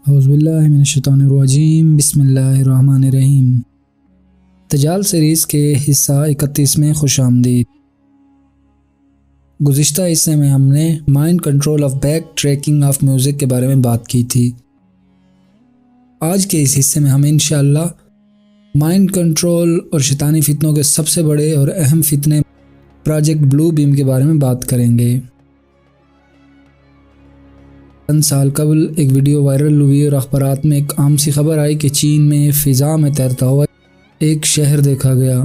اعوذ باللہ من الشیطان الرجیم، بسم اللہ الرحمن الرحیم۔ دجال سیریز کے حصہ 31 میں خوش آمدید۔ گزشتہ حصے میں ہم نے mind control of back tracking of music کے بارے میں بات کی تھی۔ آج کے اس حصے میں ہم انشاءاللہ مائنڈ کنٹرول اور شیطانی فتنوں کے سب سے بڑے اور اہم فتنے پروجیکٹ بلو بیم کے بارے میں بات کریں گے۔ چند سال قبل ایک ویڈیو وائرل ہوئی اور اخبارات میں ایک عام سی خبر آئی کہ چین میں فضا میں تیرتا ہوا ایک شہر دیکھا گیا۔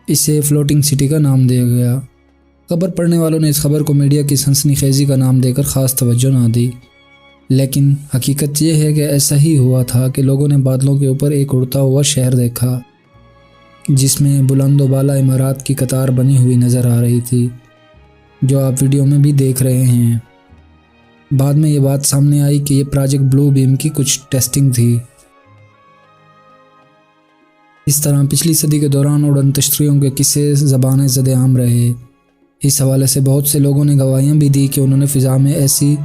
اسے فلوٹنگ سٹی کا نام دیا گیا۔ خبر پڑھنے والوں نے اس خبر کو میڈیا کی سنسنی خیزی کا نام دے کر خاص توجہ نہ دی، لیکن حقیقت یہ ہے کہ ایسا ہی ہوا تھا کہ لوگوں نے بادلوں کے اوپر ایک اڑتا ہوا شہر دیکھا جس میں بلند و بالا عمارات کی قطار بنی ہوئی نظر آ رہی تھی، جو آپ ویڈیو میں بھی دیکھ رہے ہیں۔ بعد میں یہ بات سامنے آئی کہ یہ پروجیکٹ بلو بیم کی کچھ ٹیسٹنگ تھی۔ اس طرح پچھلی صدی کے دوران اڑن تشتریوں کے قصے زبان زد عام رہے۔ اس حوالے سے بہت سے لوگوں نے گواہیاں بھی دی کہ انہوں نے فضا میں ایسی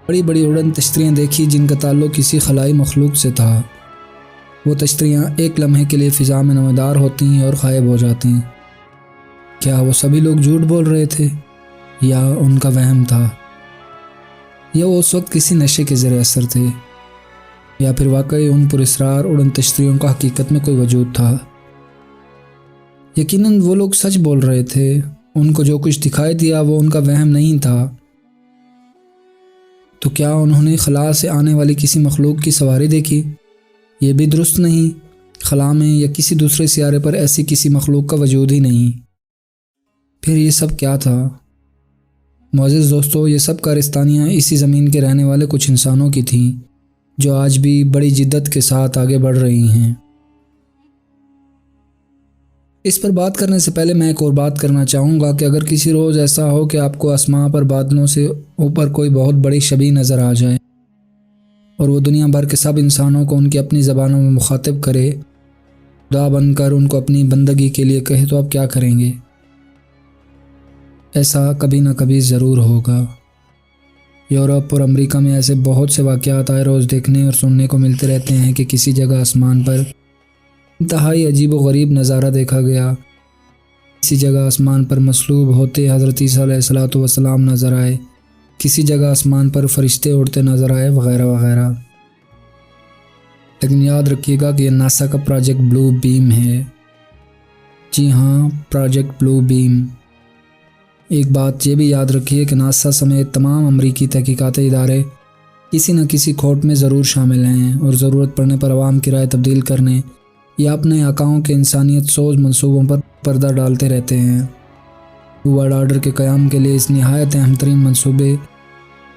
بڑی بڑی اڑن تشتریاں دیکھی جن کا تعلق کسی خلائی مخلوق سے تھا۔ وہ تشتریاں ایک لمحے کے لیے فضا میں نمودار ہوتی ہیں اور غائب ہو جاتی ہیں۔ کیا وہ سبھی لوگ جھوٹ بول رہے تھے یا ان کا وہم تھا، یا وہ اس وقت کسی نشے کے زیر اثر تھے، یا پھر واقعی ان پراسرار اڑن تشتریوں کا حقیقت میں کوئی وجود تھا؟ یقیناً وہ لوگ سچ بول رہے تھے۔ ان کو جو کچھ دکھائی دیا وہ ان کا وہم نہیں تھا۔ تو کیا انہوں نے خلا سے آنے والی کسی مخلوق کی سواری دیکھی؟ یہ بھی درست نہیں۔ خلا میں یا کسی دوسرے سیارے پر ایسی کسی مخلوق کا وجود ہی نہیں۔ پھر یہ سب کیا تھا؟ معزز دوستو، یہ سب کارستانیاں اسی زمین کے رہنے والے کچھ انسانوں کی تھیں جو آج بھی بڑی جدت کے ساتھ آگے بڑھ رہی ہیں۔ اس پر بات کرنے سے پہلے میں ایک اور بات کرنا چاہوں گا کہ اگر کسی روز ایسا ہو کہ آپ کو آسماں پر بادلوں سے اوپر کوئی بہت بڑی شبیہ نظر آ جائے اور وہ دنیا بھر کے سب انسانوں کو ان کی اپنی زبانوں میں مخاطب کرے، خدا بن کر ان کو اپنی بندگی کے لیے کہے، تو آپ کیا کریں گے؟ ایسا کبھی نہ کبھی ضرور ہوگا۔ یورپ اور امریکہ میں ایسے بہت سے واقعات آئے روز دیکھنے اور سننے کو ملتے رہتے ہیں کہ کسی جگہ آسمان پر انتہائی عجیب و غریب نظارہ دیکھا گیا، کسی جگہ آسمان پر مصلوب ہوتے حضرت عیسیٰ علیہ السلام نظر آئے، کسی جگہ آسمان پر فرشتے اڑتے نظر آئے، وغیرہ وغیرہ۔ لیکن یاد رکھیے گا کہ یہ ناسا کا پروجیکٹ بلو بیم ہے۔ جی ہاں، پروجیکٹ بلو بیم۔ ایک بات یہ بھی یاد رکھیے کہ ناسا سمیت تمام امریکی تحقیقاتی ادارے کسی نہ کسی کھوٹ میں ضرور شامل ہیں اور ضرورت پڑنے پر عوام کی رائے تبدیل کرنے یا اپنے آقاؤں کے انسانیت سوز منصوبوں پر پردہ ڈالتے رہتے ہیں۔ نیو ورلڈ آرڈر کے قیام کے لیے اس نہایت اہم ترین منصوبے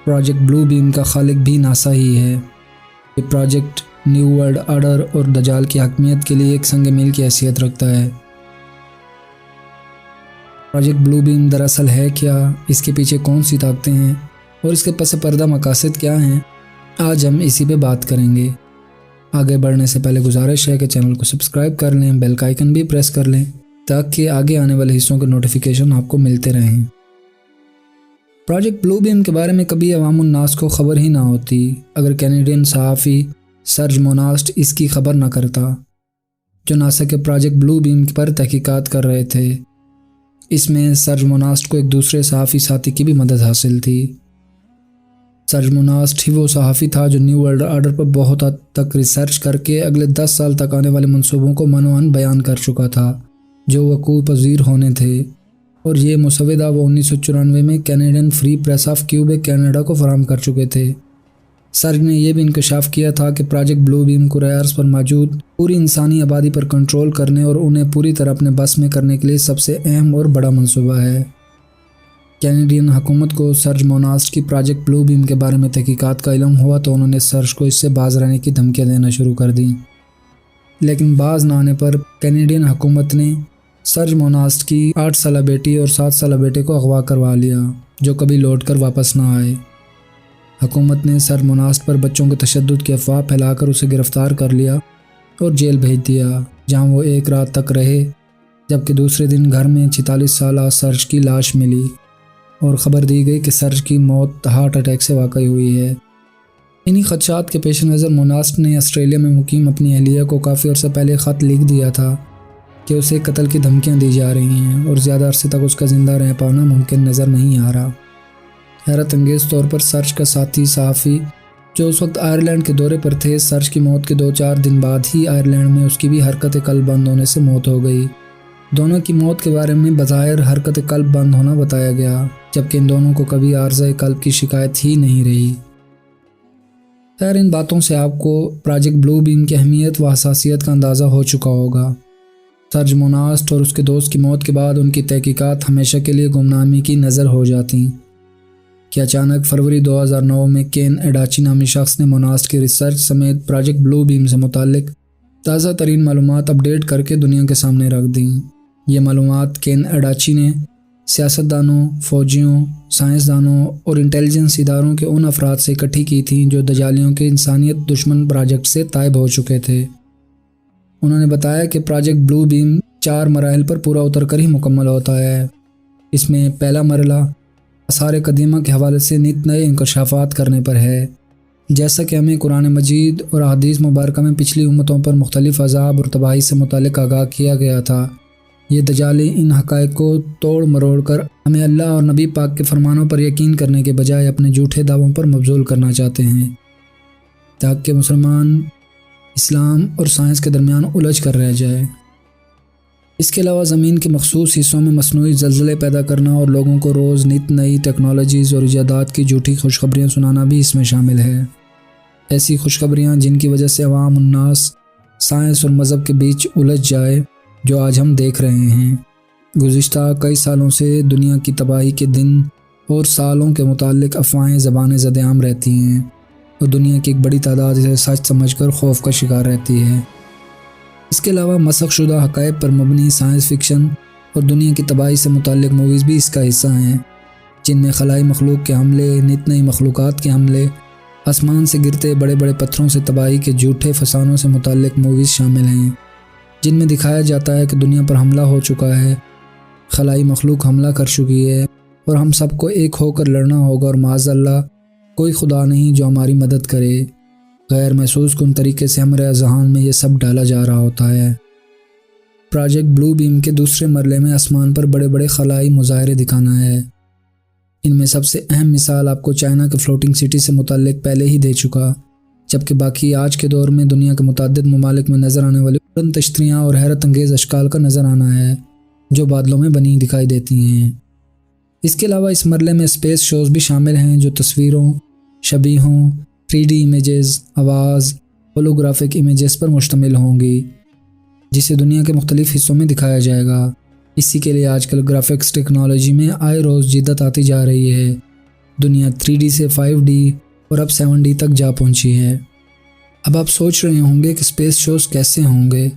پروجیکٹ بلو بیم کا خالق بھی ناسا ہی ہے۔ یہ پروجیکٹ نیو ورلڈ آرڈر اور دجال کی حاکمیت کے لیے ایک سنگ میل کی حیثیت رکھتا ہے۔ پروجیکٹ بلو بیم دراصل ہے کیا، اس کے پیچھے کون سی طاقتیں ہیں اور اس کے پس پردہ مقاصد کیا ہیں، آج ہم اسی پہ بات کریں گے۔ آگے بڑھنے سے پہلے گزارش ہے کہ چینل کو سبسکرائب کر لیں، بیل کا آئیکن بھی پریس کر لیں تاکہ آگے آنے والے حصوں کے نوٹیفیکیشن آپ کو ملتے رہیں۔ پروجیکٹ بلو بیم کے بارے میں کبھی عوام الناس کو خبر ہی نہ ہوتی اگر کینیڈین صحافی سرج موناسٹ اس کی خبر نہ کرتا، جو ناسا کے پروجیکٹ بلو بیم پر تحقیقات کر رہے تھے۔ اس میں سرج موناسٹ کو ایک دوسرے صحافی ساتھی کی بھی مدد حاصل تھی۔ سرج موناسٹ ہی وہ صحافی تھا جو نیو ورلڈ آرڈر پر بہت حد تک ریسرچ کر کے اگلے 10 سال تک آنے والے منصوبوں کو منوعاً بیان کر چکا تھا جو وقوع پذیر ہونے تھے، اور یہ مسودہ وہ 1994 میں Canadian free press of Quebec Canada کو فراہم کر چکے تھے۔ سرج نے یہ بھی انکشاف کیا تھا کہ پروجیکٹ بلو بیم کرۂ ارض پر موجود پوری انسانی آبادی پر کنٹرول کرنے اور انہیں پوری طرح اپنے بس میں کرنے کے لیے سب سے اہم اور بڑا منصوبہ ہے۔ کینیڈین حکومت کو سرج موناسٹ کی پروجیکٹ بلو بیم کے بارے میں تحقیقات کا علم ہوا تو انہوں نے سرج کو اس سے باز رہنے کی دھمکیاں دینا شروع کر دیں، لیکن باز نہ آنے پر کینیڈین حکومت نے سرج موناسٹ کی 8 سالہ بیٹی اور 7 سالہ بیٹے کو اغوا کروا لیا، جو کبھی لوٹ کر واپس نہ آئے۔ حکومت نے سرج موناسٹ پر بچوں کے تشدد کی افواہ پھیلا کر اسے گرفتار کر لیا اور جیل بھیج دیا، جہاں وہ 1 رات تک رہے، جبکہ دوسرے دن گھر میں 46 سالہ سرج کی لاش ملی اور خبر دی گئی کہ سرج کی موت ہارٹ اٹیک سے واقع ہوئی ہے۔ انہی خدشات کے پیش نظر موناسٹ نے آسٹریلیا میں مقیم اپنی اہلیہ کو کافی عرصہ پہلے خط لکھ دیا تھا کہ اسے قتل کی دھمکیاں دی جا رہی ہیں اور زیادہ عرصے تک اس کا زندہ رہ پانا ممکن نظر نہیں آ رہا۔ حیرت انگیز طور پر سرچ کا ساتھی صحافی جو اس وقت آئرلینڈ کے دورے پر تھے، سرچ کی موت کے 2-4 دن بعد ہی آئرلینڈ میں اس کی بھی حرکت قلب بند ہونے سے موت ہو گئی۔ دونوں کی موت کے بارے میں بظاہر حرکت قلب بند ہونا بتایا گیا، جبکہ ان دونوں کو کبھی عارضہ قلب کی شکایت ہی نہیں رہی۔ خیر، ان باتوں سے آپ کو پروجیکٹ بلو بیم کی اہمیت و حساسیت کا اندازہ ہو چکا ہوگا۔ سرج موناسٹ اور اس کے دوست کی موت کے بعد ان کی تحقیقات ہمیشہ کے لیے گمنامی کی نظر ہو جاتی کہ اچانک فروری 2009 میں کین ایڈاچی نامی شخص نے موناسٹ کی ریسرچ سمیت پروجیکٹ بلو بیم سے متعلق تازہ ترین معلومات اپڈیٹ کر کے دنیا کے سامنے رکھ دیں۔ یہ معلومات کین ایڈاچی نے سیاستدانوں، فوجیوں، سائنسدانوں اور انٹیلیجنس اداروں کے ان افراد سے اکٹھی کی تھیں جو دجالیوں کے انسانیت دشمن پروجیکٹ سے تائب ہو چکے تھے۔ انہوں نے بتایا کہ پروجیکٹ بلو بیم 4 مراحل پر پورا اتر کر ہی مکمل ہوتا ہے۔ اس میں پہلا مرحلہ آثار قدیمہ کے حوالے سے نت نئے انکشافات کرنے پر ہے۔ جیسا کہ ہمیں قرآن مجید اور احادیث مبارکہ میں پچھلی امتوں پر مختلف عذاب اور تباہی سے متعلق آگاہ کیا گیا تھا، یہ دجالی ان حقائق کو توڑ مروڑ کر ہمیں اللہ اور نبی پاک کے فرمانوں پر یقین کرنے کے بجائے اپنے جھوٹے دعووں پر مبذول کرنا چاہتے ہیں، تاکہ مسلمان اسلام اور سائنس کے درمیان الجھ کر رہ جائے۔ اس کے علاوہ زمین کے مخصوص حصوں میں مصنوعی زلزلے پیدا کرنا اور لوگوں کو روز نت نئی ٹیکنالوجیز اور ایجادات کی جھوٹی خوشخبریاں سنانا بھی اس میں شامل ہے۔ ایسی خوشخبریاں جن کی وجہ سے عوام الناس سائنس اور مذہب کے بیچ الجھ جائے، جو آج ہم دیکھ رہے ہیں۔ گزشتہ کئی سالوں سے دنیا کی تباہی کے دن اور سالوں کے متعلق افواہیں زبان زد عام رہتی ہیں اور دنیا کی ایک بڑی تعداد اسے سچ سمجھ کر خوف کا شکار رہتی ہے۔ اس کے علاوہ مسخ شدہ حقائق پر مبنی سائنس فکشن اور دنیا کی تباہی سے متعلق موویز بھی اس کا حصہ ہیں، جن میں خلائی مخلوق کے حملے، نت نئی مخلوقات کے حملے، آسمان سے گرتے بڑے بڑے پتھروں سے تباہی کے جھوٹے فسانوں سے متعلق موویز شامل ہیں، جن میں دکھایا جاتا ہے کہ دنیا پر حملہ ہو چکا ہے، خلائی مخلوق حملہ کر چکی ہے اور ہم سب کو ایک ہو کر لڑنا ہوگا، اور معاذ اللہ کوئی خدا نہیں جو ہماری مدد کرے۔ غیر محسوس کن طریقے سے ہمارے ذہان میں یہ سب ڈالا جا رہا ہوتا ہے۔ پروجیکٹ بلو بیم کے دوسرے مرحلے میں آسمان پر بڑے بڑے خلائی مظاہرے دکھانا ہے۔ ان میں سب سے اہم مثال آپ کو چائنا کے فلوٹنگ سٹی سے متعلق پہلے ہی دے چکا، جبکہ باقی آج کے دور میں دنیا کے متعدد ممالک میں نظر آنے والی اڑن تشتریاں اور حیرت انگیز اشکال کا نظر آنا ہے، جو بادلوں میں بنی دکھائی دیتی ہیں۔ اس کے علاوہ اس مرحلے میں اسپیس شوز بھی شامل ہیں، جو تصویروں، شبیہوں، 3D امیجز، آواز، ہولوگرافک امیجز پر مشتمل ہوں گی، جسے دنیا کے مختلف حصوں میں دکھایا جائے گا۔ اسی کے لیے آج کل گرافکس ٹیکنالوجی میں آئے روز جدت آتی جا رہی ہے۔ دنیا 3D سے 5D اور اب 7D تک جا پہنچی ہے۔ اب آپ سوچ رہے ہوں گے کہ اسپیس شوز کیسے ہوں گے؟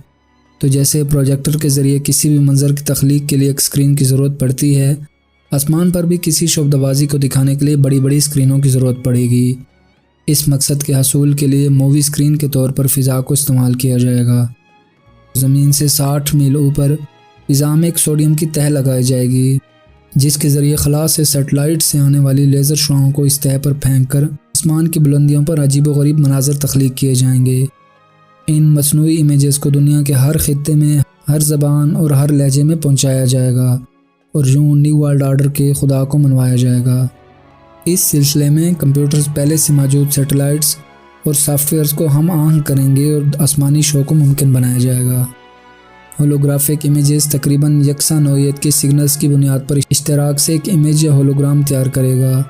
تو جیسے پروجیکٹر کے ذریعے کسی بھی منظر کی تخلیق کے لیے ایک اسکرین کی ضرورت پڑتی ہے، آسمان پر بھی کسی شعبدہ‌بازی کو دکھانے کے لیے بڑی بڑی اسکرینوں کی ضرورت پڑے گی۔ اس مقصد کے حصول کے لیے مووی اسکرین کے طور پر فضا کو استعمال کیا جائے گا۔ زمین سے 60 میل اوپر فضا میں ایک سوڈیم کی تہ لگائی جائے گی، جس کے ذریعے خلا سے سیٹلائٹ سے آنے والی لیزر شعاعوں کو اس تہ پر پھینک کر آسمان کی بلندیوں پر عجیب و غریب مناظر تخلیق کیے جائیں گے۔ ان مصنوعی امیجز کو دنیا کے ہر خطے میں، ہر زبان اور ہر لہجے میں پہنچایا جائے گا، اور یوں نیو ورلڈ آرڈر کے خدا کو منوایا جائے گا۔ اس سلسلے میں کمپیوٹرز پہلے سے موجود سیٹلائٹس اور سافٹ ویئرز کو ہم آہنگ کریں گے اور آسمانی شو کو ممکن بنایا جائے گا۔ ہولوگرافک امیجز تقریباً یکساں نوعیت کے سگنلز کی بنیاد پر اشتراک سے ایک امیج یا ہولوگرام تیار کرے گا۔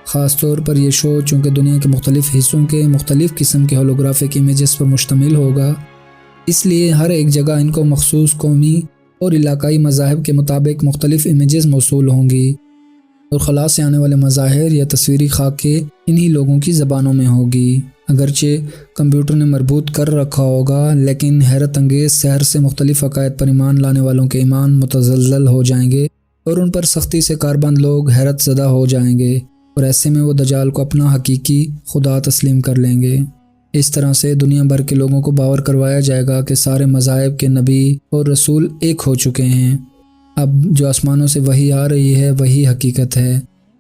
خاص طور پر یہ شو چونکہ دنیا کے مختلف حصوں کے مختلف قسم کے ہولوگرافک امیجز پر مشتمل ہوگا، اس لیے ہر ایک جگہ ان کو مخصوص قومی اور علاقائی مذاہب کے مطابق مختلف امیجز موصول ہوں گی، اور خلا سے آنے والے مظاہر یا تصویری خاکے انہی لوگوں کی زبانوں میں ہوگی۔ اگرچہ کمپیوٹر نے مربوط کر رکھا ہوگا، لیکن حیرت انگیز سحر سے مختلف عقائد پر ایمان لانے والوں کے ایمان متزلزل ہو جائیں گے اور ان پر سختی سے کاربند لوگ حیرت زدہ ہو جائیں گے، اور ایسے میں وہ دجال کو اپنا حقیقی خدا تسلیم کر لیں گے۔ اس طرح سے دنیا بھر کے لوگوں کو باور کروایا جائے گا کہ سارے مذاہب کے نبی اور رسول ایک ہو چکے ہیں۔ اب جو آسمانوں سے وحی آ رہی ہے وہی حقیقت ہے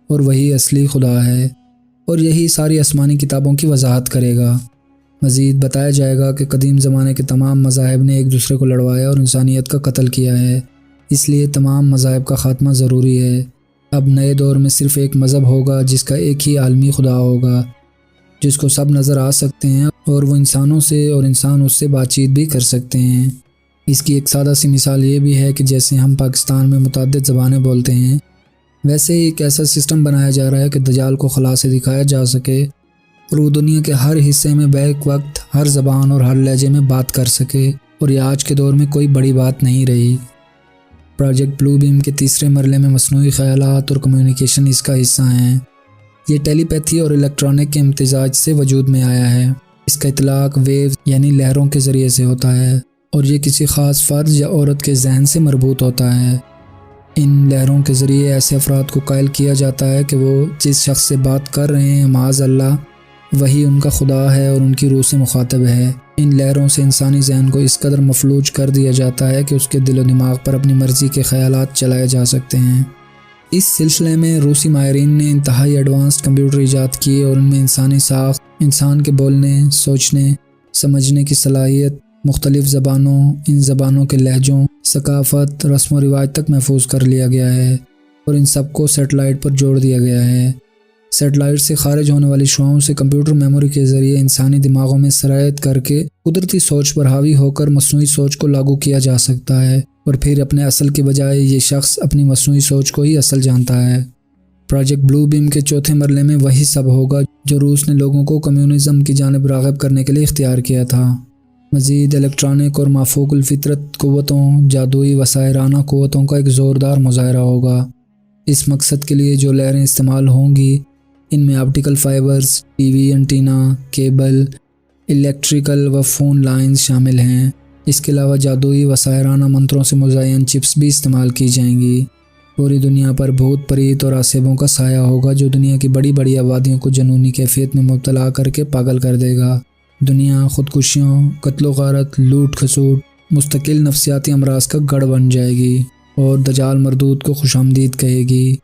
اور وہی اصلی خدا ہے۔ اور یہی ساری آسمانی کتابوں کی وضاحت کرے گا۔ مزید بتایا جائے گا کہ قدیم زمانے کے تمام مذاہب نے ایک دوسرے کو لڑوایا اور انسانیت کا قتل کیا ہے، اس لیے تمام مذاہب کا خاتمہ ضروری ہے۔ اب نئے دور میں صرف ایک مذہب ہوگا جس کا ایک ہی عالمی خدا ہوگا، جس کو سب نظر آ سکتے ہیں اور وہ انسانوں سے اور انسان اس سے بات چیت بھی کر سکتے ہیں۔ اس کی ایک سادہ سی مثال یہ بھی ہے کہ جیسے ہم پاکستان میں متعدد زبانیں بولتے ہیں، ویسے ہی ایک ایسا سسٹم بنایا جا رہا ہے کہ دجال کو خلا سے دکھایا جا سکے اور وہ دنیا کے ہر حصے میں بیک وقت ہر زبان اور ہر لہجے میں بات کر سکے، اور یہ آج کے دور میں کوئی بڑی بات نہیں رہی۔ پروجیکٹ بلو بیم کے تیسرے مرحلے میں مصنوعی خیالات اور کمیونیکیشن اس کا حصہ ہیں۔ یہ ٹیلی پیتھی اور الیکٹرانک کے امتزاج سے وجود میں آیا ہے۔ اس کا اطلاق ویو یعنی لہروں کے ذریعے سے ہوتا ہے، اور یہ کسی خاص فرد یا عورت کے ذہن سے مربوط ہوتا ہے۔ ان لہروں کے ذریعے ایسے افراد کو قائل کیا جاتا ہے کہ وہ جس شخص سے بات کر رہے ہیں معاذ اللہ وہی ان کا خدا ہے اور ان کی روح سے مخاطب ہے۔ ان لہروں سے انسانی ذہن کو اس قدر مفلوج کر دیا جاتا ہے کہ اس کے دل و دماغ پر اپنی مرضی کے خیالات چلائے جا سکتے ہیں۔ اس سلسلے میں روسی ماہرین نے انتہائی ایڈوانسڈ کمپیوٹر ایجاد کیے اور ان میں انسانی ساخت، انسان کے بولنے، سوچنے، سمجھنے کی صلاحیت، مختلف زبانوں، ان زبانوں کے لہجوں، ثقافت، رسم و رواج تک محفوظ کر لیا گیا ہے، اور ان سب کو سیٹلائٹ پر جوڑ دیا گیا ہے۔ سیٹلائٹ سے خارج ہونے والی شعاؤں سے کمپیوٹر میموری کے ذریعے انسانی دماغوں میں سرایت کر کے قدرتی سوچ پر حاوی ہو کر مصنوعی سوچ کو لاگو کیا جا سکتا ہے، اور پھر اپنے اصل کے بجائے یہ شخص اپنی مصنوعی سوچ کو ہی اصل جانتا ہے۔ پروجیکٹ بلو بیم کے چوتھے مرحلے میں وہی سب ہوگا جو روس نے لوگوں کو کمیونزم کی جانب راغب کرنے کے لیے اختیار کیا تھا۔ مزید الیکٹرانک اور مافوق الفطرت قوتوں، جادوئی و ساحرانہ قوتوں کا ایک زوردار مظاہرہ ہوگا۔ اس مقصد کے لیے جو لہریں استعمال ہوں گی ان میں optical fibres, T V antenna, cable, electrical و فون لائنز شامل ہیں۔ اس کے علاوہ جادوئی و ساحرانہ منتروں سے مزین چپس بھی استعمال کی جائیں گی۔ پوری دنیا پر بھوت پریت اور آسیبوں کا سایہ ہوگا جو دنیا کی بڑی بڑی آبادیوں کو جنونی کیفیت میں مبتلا کر کے پاگل کر دے گا۔ دنیا خودکشیوں، قتل و غارت، لوٹ کھسوٹ، مستقل نفسیاتی امراض کا گڑھ بن جائے گی، اور دجال مردود کو خوش آمدید کہے گی،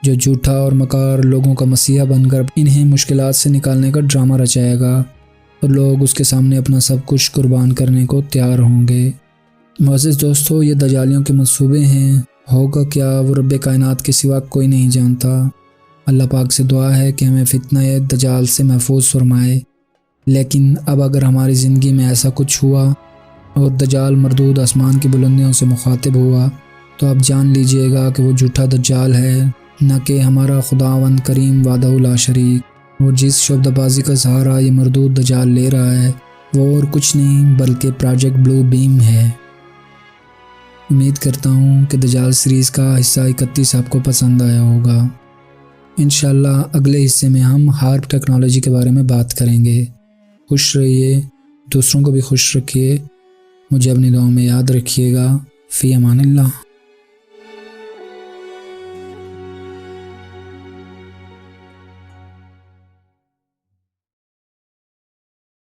جو جھوٹا اور مکار لوگوں کا مسیحا بن کر انہیں مشکلات سے نکالنے کا ڈرامہ رچائے گا، اور لوگ اس کے سامنے اپنا سب کچھ قربان کرنے کو تیار ہوں گے۔ معزز دوستو، یہ دجالیوں کے منصوبے ہیں، ہوگا کیا وہ رب کائنات کے سوا کوئی نہیں جانتا۔ اللہ پاک سے دعا ہے کہ ہمیں فتنہ دجال سے محفوظ فرمائے۔ لیکن اب اگر ہماری زندگی میں ایسا کچھ ہوا اور دجال مردود آسمان کی بلندیوں سے مخاطب ہوا تو آپ جان لیجئے گا کہ وہ جھوٹا دجال ہے، نہ کہ ہمارا خداوند کریم وحدہ لا شریک۔ اور جس شبد بازی کا سہارا یہ مردود دجال لے رہا ہے وہ اور کچھ نہیں بلکہ پروجیکٹ بلو بیم ہے۔ امید کرتا ہوں کہ دجال سیریز کا حصہ 31 آپ کو پسند آیا ہوگا۔ انشاءاللہ اگلے حصے میں ہم ہارپ ٹیکنالوجی کے بارے میں بات کریں گے۔ خوش رہیے، دوسروں کو بھی خوش رکھیے، مجھے اپنی دعاؤں میں یاد رکھیے گا۔ فی امان اللہ۔